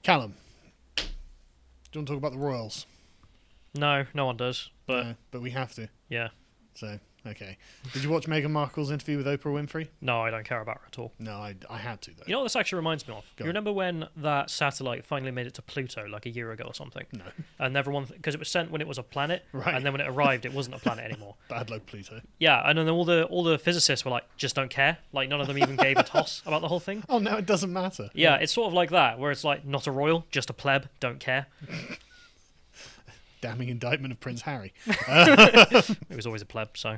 Callum, do you want to talk about the royals? No, no one does. But No, but we have to. yeah, So, okay. Did you watch Meghan Markle's interview with Oprah Winfrey? no, I don't care about her at all. No, I had to, though. You know what this actually reminds me of? Go You on. remember when that satellite finally made it to Pluto like a year ago or something? No. And everyone, because it was sent when it was a planet, Right. and then when it arrived, it wasn't a planet anymore. Bad luck, Pluto. Yeah, and then all the physicists were like, just don't care. Like none of them even gave a toss about the whole thing. Oh, now it doesn't matter. Yeah, it's sort of like that, where it's like not a royal, just a pleb, don't care. Damning indictment of Prince Harry. It was always a pleb, so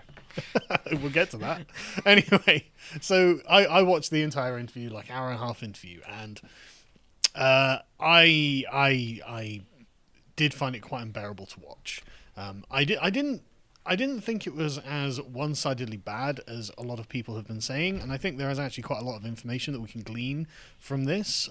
We'll get to that. Anyway, so I watched the entire interview, like hour and a half interview, and I did find it quite unbearable to watch. I didn't think it was as one-sidedly bad as a lot of people have been saying, and I think there is actually quite a lot of information that we can glean from this.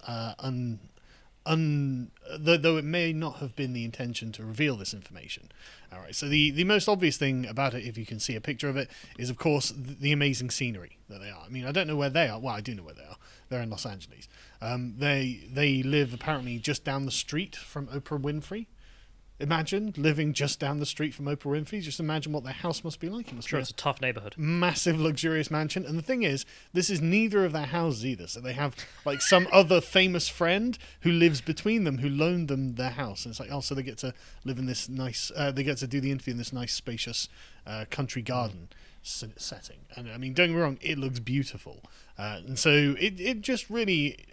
Though it may not have been the intention to reveal this information. All right, so the most obvious thing about it, if you can see a picture of it, is of course the amazing scenery that they are. I mean, I don't know where they are. Well, I do know where they are. They're in Los Angeles. They live apparently just down the street from Oprah Winfrey. Imagine living just down the street from Oprah Winfrey. Just imagine what their house must be like. It must sure be it's a tough neighborhood. massive, luxurious mansion. And the thing is, this is neither of their houses either. So they have like some other famous friend who lives between them who loaned them their house. And it's like, oh, so they get to live in this nice, they get to do the interview in this nice, spacious country garden setting. And I mean, don't get me wrong, it looks beautiful. And so it just really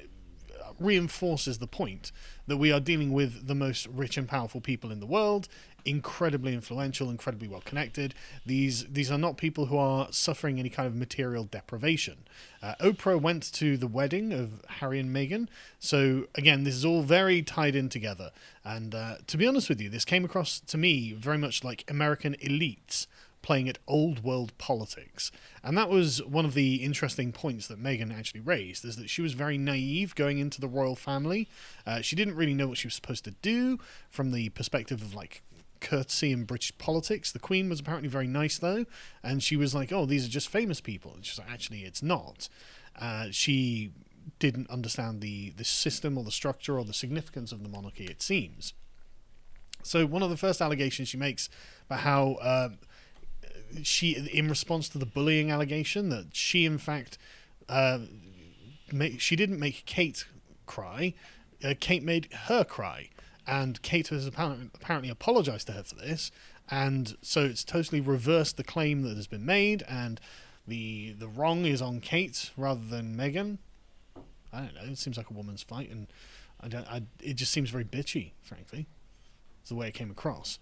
reinforces the point that we are dealing with the most rich and powerful people in the world, incredibly influential, incredibly well connected. These are not people who are suffering any kind of material deprivation. Oprah went to the wedding of Harry and Meghan, so again, this is all very tied in together. And to be honest with you, this came across to me very much like American elites playing at old world politics. And that was one of the interesting points that Meghan actually raised, is that she was very naive going into the royal family. She didn't really know what she was supposed to do from the perspective of like courtesy in British politics. The Queen was apparently very nice though, and she was like, oh, these are just famous people. And she's like, actually, it's not. She didn't understand the system or the structure or the significance of the monarchy, it seems. So one of the first allegations she makes about how she, in response to the bullying allegation, that she in fact she didn't make Kate cry, Kate made her cry, and Kate has apparently apologized to her for this, and so it's totally reversed the claim that has been made, and the wrong is on Kate rather than Meghan. I don't know, it seems like a woman's fight, and it just seems very bitchy, frankly. It's the way it came across.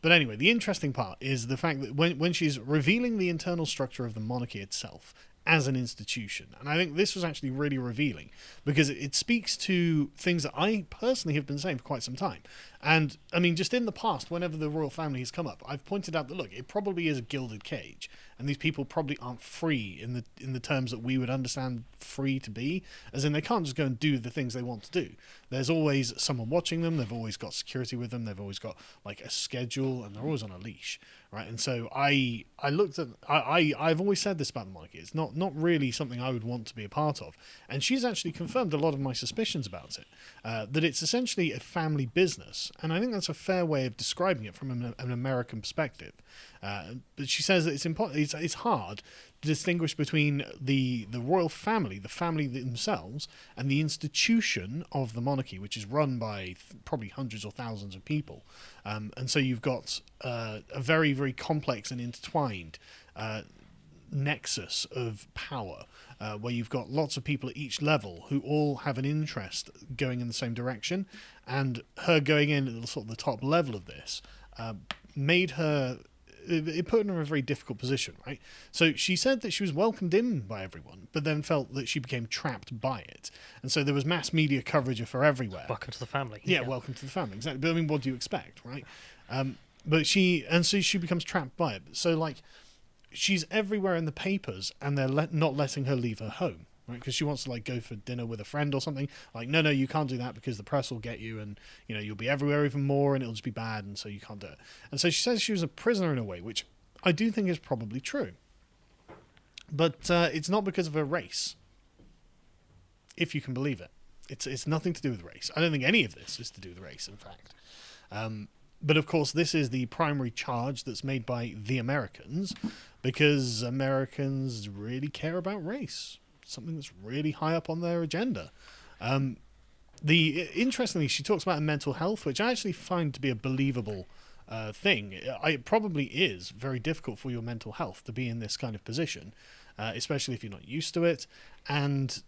But anyway, the interesting part is the fact that when she's revealing the internal structure of the monarchy itself as an institution, and I think this was actually really revealing because it speaks to things that I personally have been saying for quite some time. And I mean, just in the past, whenever the royal family has come up, I've pointed out that look, it probably is a gilded cage, and these people probably aren't free in the terms that we would understand free to be, as in they can't just go and do the things they want to do. There's always someone watching them. They've always got security with them. They've always got like a schedule, and they're always on a leash, right? And so I looked at I've always said this about the monarchy. It's not really something I would want to be a part of, and she's actually confirmed a lot of my suspicions about it. That it's essentially a family business, and I think that's a fair way of describing it from an American perspective. But she says that it's important. It's hard to distinguish between the royal family, the family themselves, and the institution of the monarchy, which is run by probably hundreds or thousands of people. And so you've got a very, very complex and intertwined nexus of power, where you've got lots of people at each level who all have an interest going in the same direction, and her going in at the sort of the top level of this made her. It put her in a very difficult position, right? So she said that she was welcomed in by everyone, but then felt that she became trapped by it. And so there was mass media coverage of her everywhere. Welcome to the family. Yeah, welcome to the family, exactly. But I mean, what do you expect, right? So she becomes trapped by it. So like, she's everywhere in the papers, and they're not letting her leave her home, right? Because she wants to like go for dinner with a friend or something. Like, no, you can't do that because the press will get you, and you know you'll be everywhere even more, and it'll just be bad, and so you can't do it. And so she says she was a prisoner in a way, which I do think is probably true. But it's not because of her race, if you can believe it. It's nothing to do with race. I don't think any of this is to do with race, in fact. But of course, this is the primary charge that's made by the Americans, because Americans really care about race. Something that's really high up on their agenda. Interestingly, she talks about mental health, which I actually find to be a believable thing. It probably is very difficult for your mental health to be in this kind of position, especially if you're not used to it, and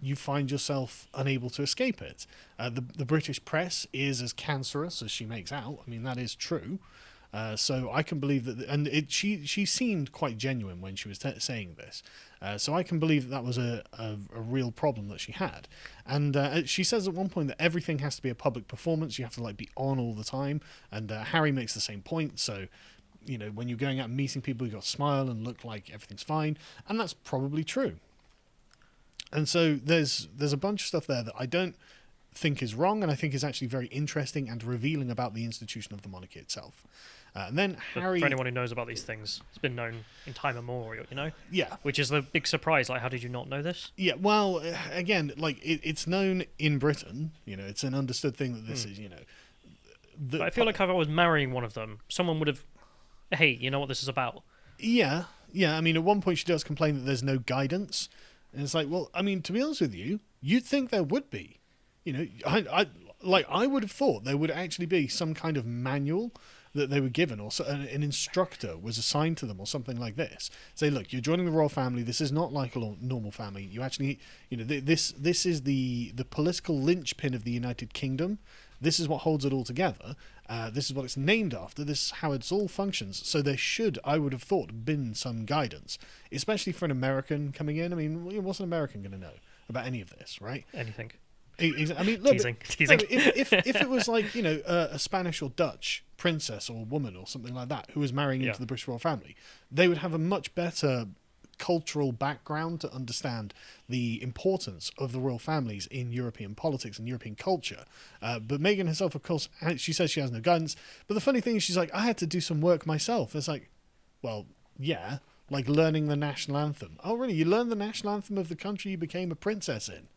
you find yourself unable to escape it. The British press is as cancerous as she makes out. I mean, that is true. So I can believe that, and she seemed quite genuine when she was saying this. So I can believe that was a real problem that she had. And she says at one point that everything has to be a public performance. You have to like be on all the time. And Harry makes the same point. So, you know, when you're going out and meeting people, you've got to smile and look like everything's fine. And that's probably true. And so there's a bunch of stuff there that I don't think is wrong, and I think is actually very interesting and revealing about the institution of the monarchy itself. And then Harry... For anyone who knows about these things, it's been known in time immemorial, you know? Yeah. Which is the big surprise. Like, how did you not know this? Yeah, well, again, like, it's known in Britain. You know, it's an understood thing that this is, you know... But I feel like if I was marrying one of them, someone would have... Hey, you know what this is about? Yeah. I mean, at one point she does complain that there's no guidance. And it's like, well, I mean, to be honest with you, you'd think there would be. You know, I would have thought there would actually be some kind of manual that they were given, or an instructor was assigned to them, or something like this. Say, look, you're joining the royal family. This is not like a normal family. You actually, you know, this is the political linchpin of the United Kingdom. This is what holds it all together. This is what it's named after. This is how it's all functions. So there should, I would have thought, been some guidance, especially for an American coming in. I mean, what's an American going to know about any of this, right? Anything. I mean, look, teasing. If it was like, you know, a Spanish or Dutch princess or woman or something like that who was marrying into the British royal family, they would have a much better cultural background to understand the importance of the royal families in European politics and European culture. But Meghan herself, of course, she says she has no guidance. But the funny thing is, she's like, I had to do some work myself. It's like, well, yeah, like learning the national anthem. Oh, really? You learned the national anthem of the country you became a princess in?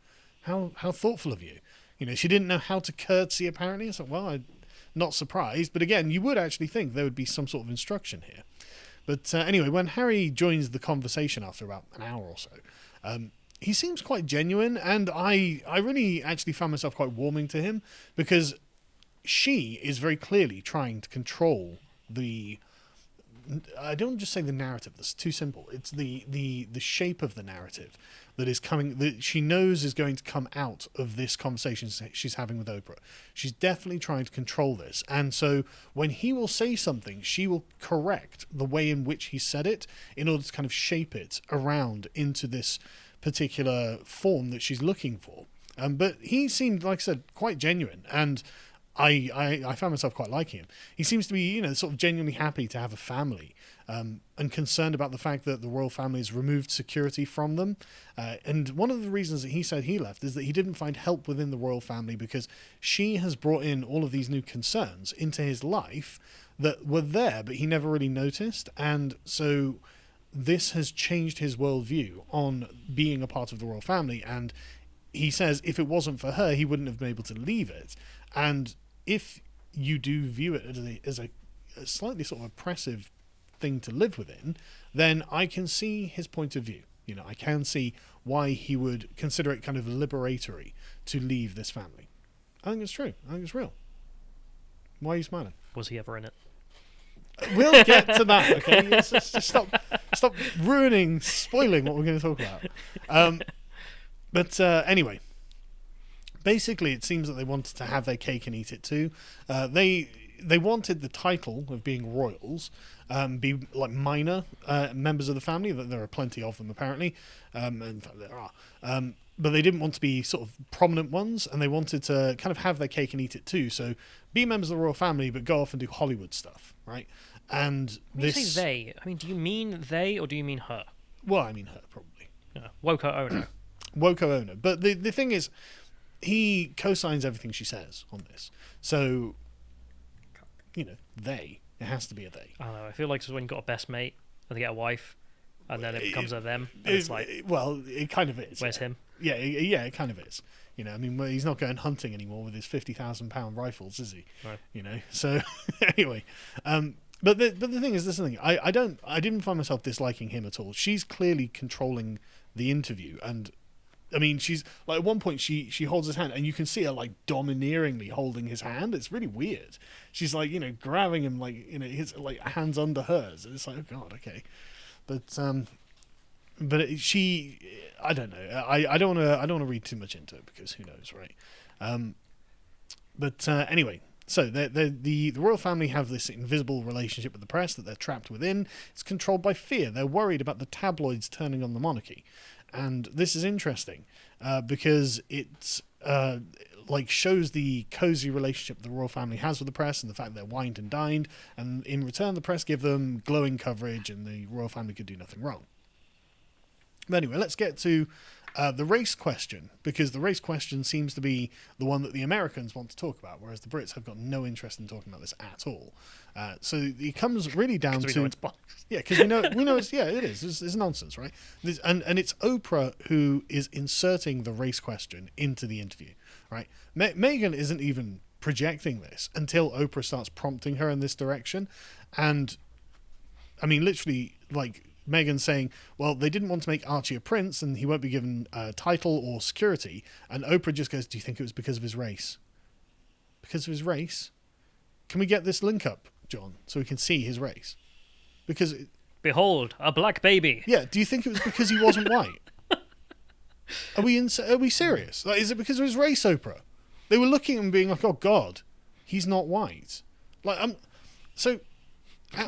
How thoughtful of you. You know, she didn't know how to curtsy, apparently. It's like, well, I'm not surprised. But again, you would actually think there would be some sort of instruction here. But anyway, when Harry joins the conversation after about an hour or so, he seems quite genuine, and I really actually found myself quite warming to him, because she is very clearly trying to control the... I don't just say the narrative, that's too simple. It's the shape of the narrative that is coming, that she knows is going to come out of this conversation she's having with Oprah. She's definitely trying to control this. And so when he will say something, she will correct the way in which he said it in order to kind of shape it around into this particular form that she's looking for. But he seemed, like I said, quite genuine, and I found myself quite liking him. He seems to be, you know, sort of genuinely happy to have a family, and concerned about the fact that the royal family has removed security from them. And one of the reasons that he said he left is that he didn't find help within the royal family, because she has brought in all of these new concerns into his life that were there, but he never really noticed. And so this has changed his worldview on being a part of the royal family. And he says if it wasn't for her, he wouldn't have been able to leave it. And if you do view it as a slightly sort of oppressive thing to live within, then I can see his point of view. You know, I can see why he would consider it kind of liberatory to leave this family. I think it's true. I think it's real. Why are you smiling? Was he ever in it? We'll get to that, okay? Just stop ruining, spoiling what we're going to talk about. But anyway, basically it seems that they wanted to have their cake and eat it too. They wanted the title of being royals be like minor members of the family, that there are plenty of them apparently. In fact, there are. But they didn't want to be sort of prominent ones, and they wanted to kind of have their cake and eat it too. So be members of the royal family, but go off and do Hollywood stuff, right? And when you say they, I mean, do you mean they or do you mean her? Well, I mean her, probably. Yeah. Woko owner. Woko owner. But the thing is, he co-signs everything she says on this. So, you know, they. It has to be a they. I don't know. I feel like it's when you've got a best mate and they get a wife, and then it becomes a them. And it's like, well, it kind of is. Where's him? Yeah, it kind of is. You know, I mean, he's not going hunting anymore with his £50,000 rifles, is he? Right. You know, so anyway, but the thing is, this is the thing. I didn't find myself disliking him at all. She's clearly controlling the interview, and I mean, she's like, at one point she holds his hand, and you can see her like domineeringly holding his hand. It's really weird. She's like, you know, grabbing him like, you know, his like hands under hers. It's like, oh god, okay, but I don't know. I don't want to read too much into it because who knows, right? Anyway, so the royal family have this invisible relationship with the press that they're trapped within. It's controlled by fear. They're worried about the tabloids turning on the monarchy, and this is interesting because it's like shows the cozy relationship the royal family has with the press and the fact they're wined and dined, and in return the press give them glowing coverage, and the royal family could do nothing wrong. But anyway, let's get to the race question, because the race question seems to be the one that the Americans want to talk about, whereas the Brits have got no interest in talking about this at all. So it comes really down to... because we know it's... Yeah, it is. It's nonsense, right? And it's Oprah who is inserting the race question into the interview, right? Meghan isn't even projecting this until Oprah starts prompting her in this direction. And, I mean, literally, like... Meghan saying, well, they didn't want to make Archie a prince and he won't be given a title or security. And Oprah just goes, do you think it was because of his race? Because of his race? Can we get this link up, John, so we can see his race? Because... Behold, a black baby. Yeah, do you think it was because he wasn't white? Are we serious? Like, is it because of his race, Oprah? They were looking at him being like, oh, God, he's not white. Like, so...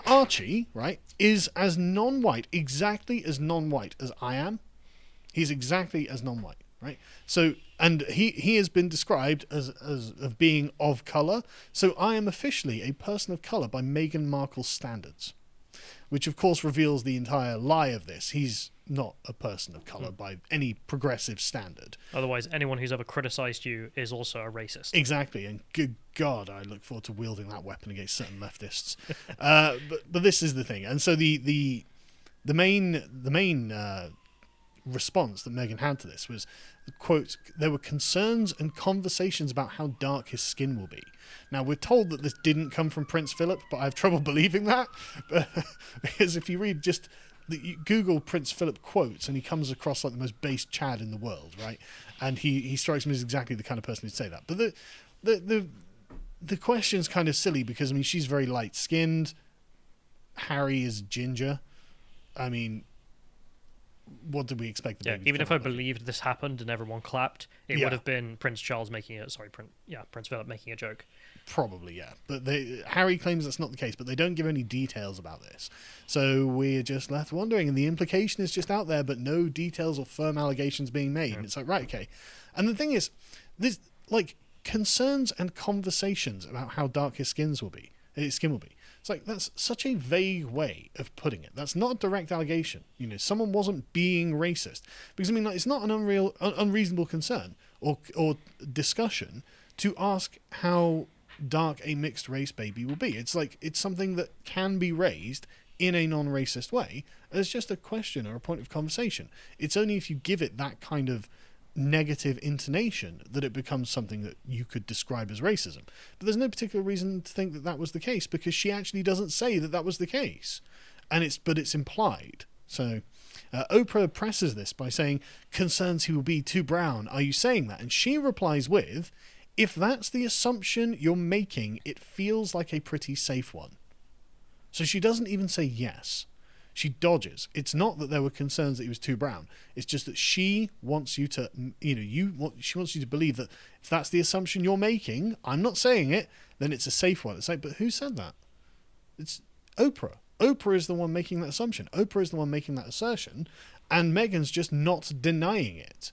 Archie, right, is as non-white, exactly as non-white as I am. He's exactly as non-white, right? So, and he has been described as of being of colour. So I am officially a person of colour by Meghan Markle's standards, which of course reveals the entire lie of this. He's not a person of colour by any progressive standard. Otherwise, anyone who's ever criticised you is also a racist. Exactly, and good God, I look forward to wielding that weapon against certain leftists. But this is the thing, and so the main response that Meghan had to this was, quote, there were concerns and conversations about how dark his skin will be. Now, we're told that this didn't come from Prince Philip, but I have trouble believing that, because if you read just... You Google Prince Philip quotes and he comes across like the most base Chad in the world, right? And he strikes me as exactly the kind of person who'd say that. But the question's kind of silly because, I mean, she's very light-skinned. Harry is ginger. I mean, what did we expect? Even if I believed this happened and everyone clapped, it would have been Prince Charles Prince Philip making a joke. Probably, yeah. But Harry claims that's not the case, but they don't give any details about this. So we're just left wondering, and the implication is just out there, but no details or firm allegations being made. And it's like, right, okay. And the thing is, this, like, concerns and conversations about how dark his skin will be. It's like, that's such a vague way of putting it. That's not a direct allegation. You know, someone wasn't being racist. Because, I mean, like, it's not an unreasonable concern or discussion to ask how dark a mixed race baby will be. It's like, it's something that can be raised in a non-racist way as just a question or a point of conversation. It's only if you give it that kind of negative intonation that it becomes something that you could describe as racism. But there's no particular reason to think that that was the case, because she actually doesn't say that that was the case, but it's implied. So Oprah presses this by saying, concerns he will be too brown. Are you saying that? And she replies with, if that's the assumption you're making, it feels like a pretty safe one. So she doesn't even say yes. She dodges. It's not that there were concerns that he was too brown. It's just that she wants you to, she wants you to believe that if that's the assumption you're making, I'm not saying it, then it's a safe one. It's like, but who said that? It's Oprah. Oprah is the one making that assumption. Oprah is the one making that assertion, and Meghan's just not denying it.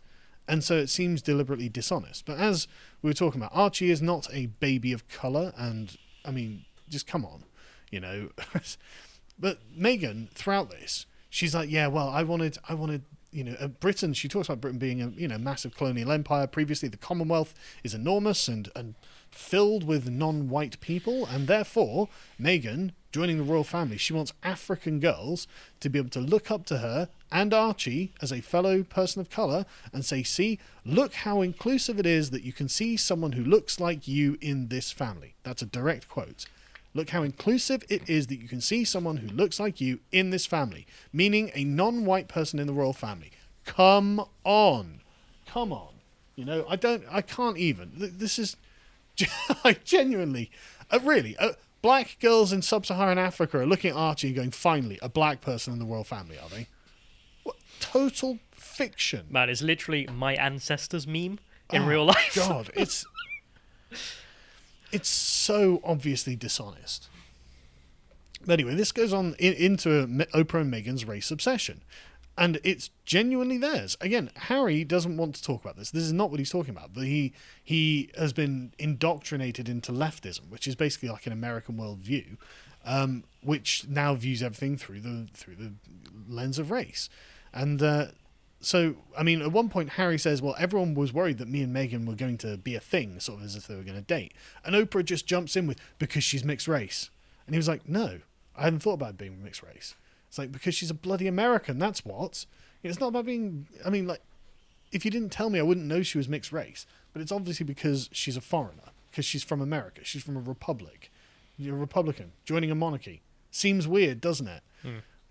And so it seems deliberately dishonest. But as we were talking about, Archie is not a baby of colour, and, I mean, just come on, you know. But Meghan, throughout this, she's like, yeah, well, I wanted, you know, Britain, she talks about Britain being a, you know, massive colonial empire. Previously, the Commonwealth is enormous and filled with non-white people, and therefore, Meghan joining the royal family. She wants African girls to be able to look up to her and Archie as a fellow person of colour and say, see, look how inclusive it is that you can see someone who looks like you in this family. That's a direct quote. Look how inclusive it is that you can see someone who looks like you in this family, meaning a non-white person in the royal family. Come on. Come on. You know, I can't even. This is, I genuinely, really, black girls in sub-Saharan Africa are looking at Archie and going, finally, a black person in the royal family, are they? What total fiction. Man, it's literally my ancestors meme in real life. God, it's so obviously dishonest. But anyway, this goes on into Oprah and Meghan's race obsession. And it's genuinely theirs. Again, Harry doesn't want to talk about this. This is not what he's talking about. But he has been indoctrinated into leftism, which is basically like an American worldview, which now views everything through the lens of race. And so, I mean, at one point, Harry says, well, everyone was worried that me and Meghan were going to be a thing, sort of as if they were going to date. And Oprah just jumps in with, because she's mixed race. And he was like, no, I hadn't thought about being mixed race. It's like, because she's a bloody American, that's what. It's not about being, I mean, like, if you didn't tell me, I wouldn't know she was mixed race. But it's obviously because she's a foreigner, because she's from America, she's from a republic. You're a Republican, joining a monarchy. Seems weird, doesn't it?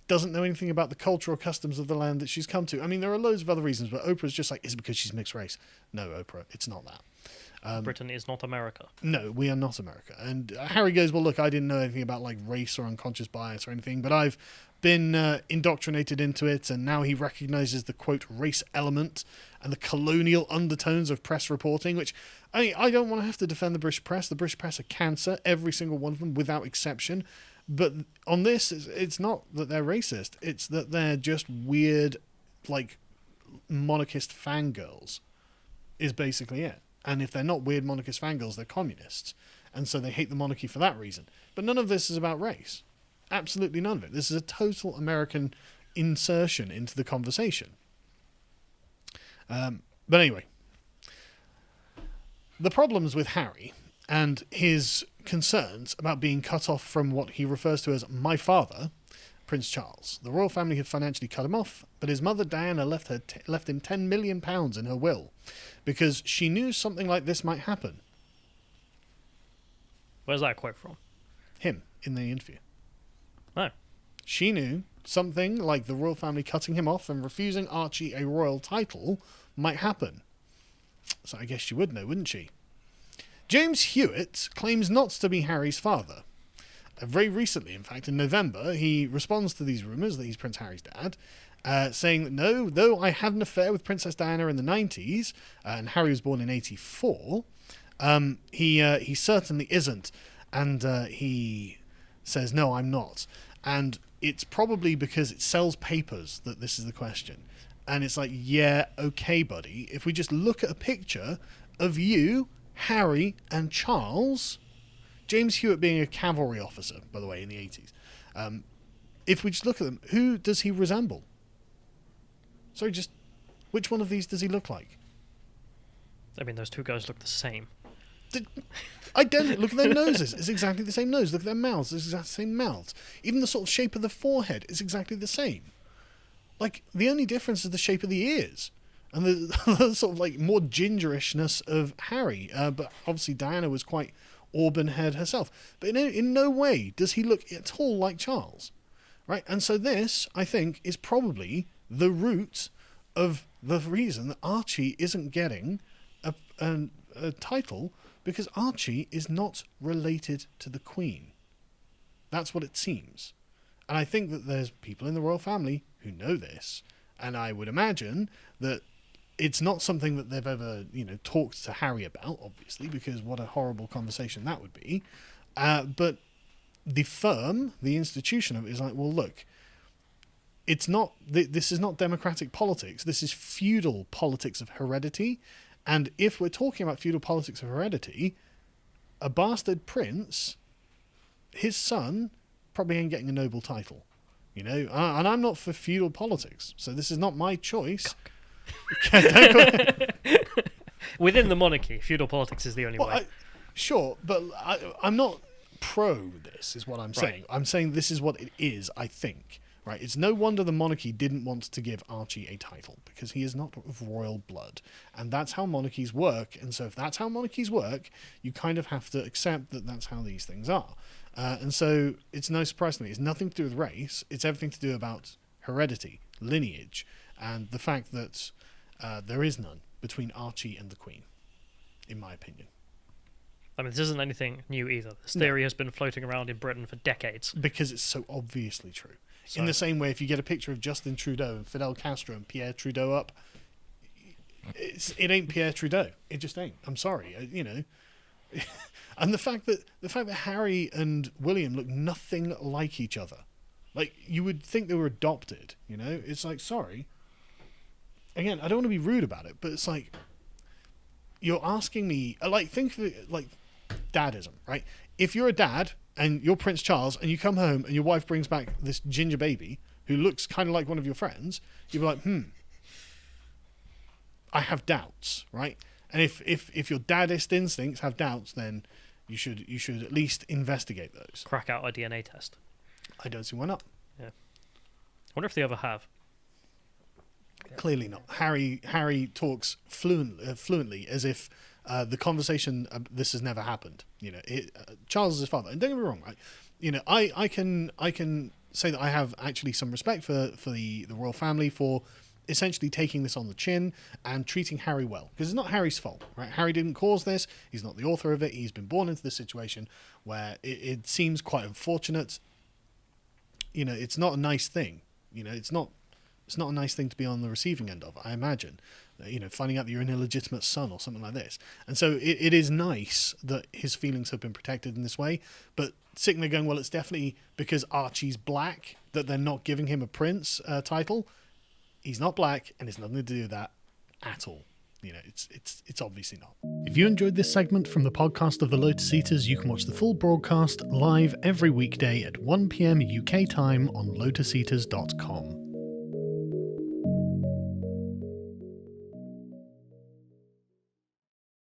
Doesn't know anything about the cultural customs of the land that she's come to. I mean, there are loads of other reasons, but Oprah's just like, is it because she's mixed race? No, Oprah, it's not that. Britain is not America. No, we are not America. And Harry goes, well, look, I didn't know anything about like race or unconscious bias or anything, but I've been indoctrinated into it, and now he recognises the, quote, race element and the colonial undertones of press reporting, which, I don't want to have to defend the British press. The British press are cancer, every single one of them, without exception. But on this, it's not that they're racist. It's that they're just weird, like, monarchist fangirls, is basically it. And if they're not weird monarchist fangirls, they're communists. And so they hate the monarchy for that reason. But none of this is about race. Absolutely none of it. This is a total American insertion into the conversation. But anyway, the problems with Harry and his concerns about being cut off from what he refers to as my father, Prince Charles. The royal family had financially cut him off, but his mother Diana left him £10 million in her will because she knew something like this might happen. Where's that quote from? Him, in the interview. Oh. She knew something like the royal family cutting him off and refusing Archie a royal title might happen. So I guess she would know, wouldn't she? James Hewitt claims not to be Harry's father. Very recently, in fact, in November, he responds to these rumours that he's Prince Harry's dad, saying that no, though I had an affair with Princess Diana in the 90s, and Harry was born in 84, he certainly isn't. And he says, no, I'm not. And it's probably because it sells papers that this is the question. And it's like, yeah, okay, buddy. If we just look at a picture of you, Harry, and Charles, James Hewitt being a cavalry officer, by the way, in the 80s. If we just look at them, who does he resemble? Sorry, just which one of these does he look like? I mean, those two guys look the same. Identical. Look at their noses. It's exactly the same nose. Look at their mouths. It's exactly the same mouths. Even the sort of shape of the forehead is exactly the same. Like, the only difference is the shape of the ears. And the sort of, like, more gingerishness of Harry. But obviously Diana was quite auburn-haired herself. But in no way does he look at all like Charles. Right? And so this, I think, is probably the root of the reason that Archie isn't getting a title, because Archie is not related to the Queen. That's what it seems. And I think that there's people in the royal family who know this, and I would imagine that it's not something that they've ever, talked to Harry about, obviously, because what a horrible conversation that would be. But the firm, the institution of it is like, well, look, it's not. This is not democratic politics. This is feudal politics of heredity. And if we're talking about feudal politics of heredity, a bastard prince, his son, probably ain't getting a noble title. And I'm not for feudal politics, so this is not my choice. Within the monarchy, feudal politics is the only way. Sure, but I'm not pro this, is what I'm saying. I'm saying this is what it is, I think. Right? It's no wonder the monarchy didn't want to give Archie a title, because he is not of royal blood. And that's how monarchies work. And so if that's how monarchies work, you kind of have to accept that that's how these things are. And so it's no surprise to me. It's nothing to do with race. It's everything to do about heredity, lineage, and the fact that there is none between Archie and the Queen, in my opinion. I mean, this isn't anything new either. This theory has been floating around in Britain for decades. Because it's so obviously true. So, in the same way, if you get a picture of Justin Trudeau and Fidel Castro and Pierre Trudeau up, it ain't Pierre Trudeau. It just ain't. I'm sorry, you know. And the fact that Harry and William look nothing like each other, like you would think they were adopted. You know, it's like, sorry. Again, I don't want to be rude about it, but it's like you're asking me. Like, think of it like dadism, right? If you're a dad and you're Prince Charles and you come home and your wife brings back this ginger baby who looks kind of like one of your friends, you'd be like, I have doubts, right? And if your daddist instincts have doubts, then you should at least investigate those. Crack out a DNA test. I don't see why not. Yeah. I wonder if they ever have. Clearly not. Harry talks fluently as if the conversation this has never happened. You know, Charles is his father, and don't get me wrong, right? You know, I can say that I have actually some respect for the royal family for essentially taking this on the chin and treating Harry well, because it's not Harry's fault, right? Harry didn't cause this. He's not the author of it. He's been born into this situation where it seems quite unfortunate. You know, it's not a nice thing. You know, it's not a nice thing to be on the receiving end of, I imagine. You know, finding out that you're an illegitimate son or something like this. And so it is nice that his feelings have been protected in this way, but sitting there going, well, it's definitely because Archie's black that they're not giving him a prince title. He's not black, and it's nothing to do with that at all. You know, it's obviously not. If you enjoyed this segment from the podcast of the Lotus Eaters, you can watch the full broadcast live every weekday at 1 p.m. UK time on lotuseaters.com.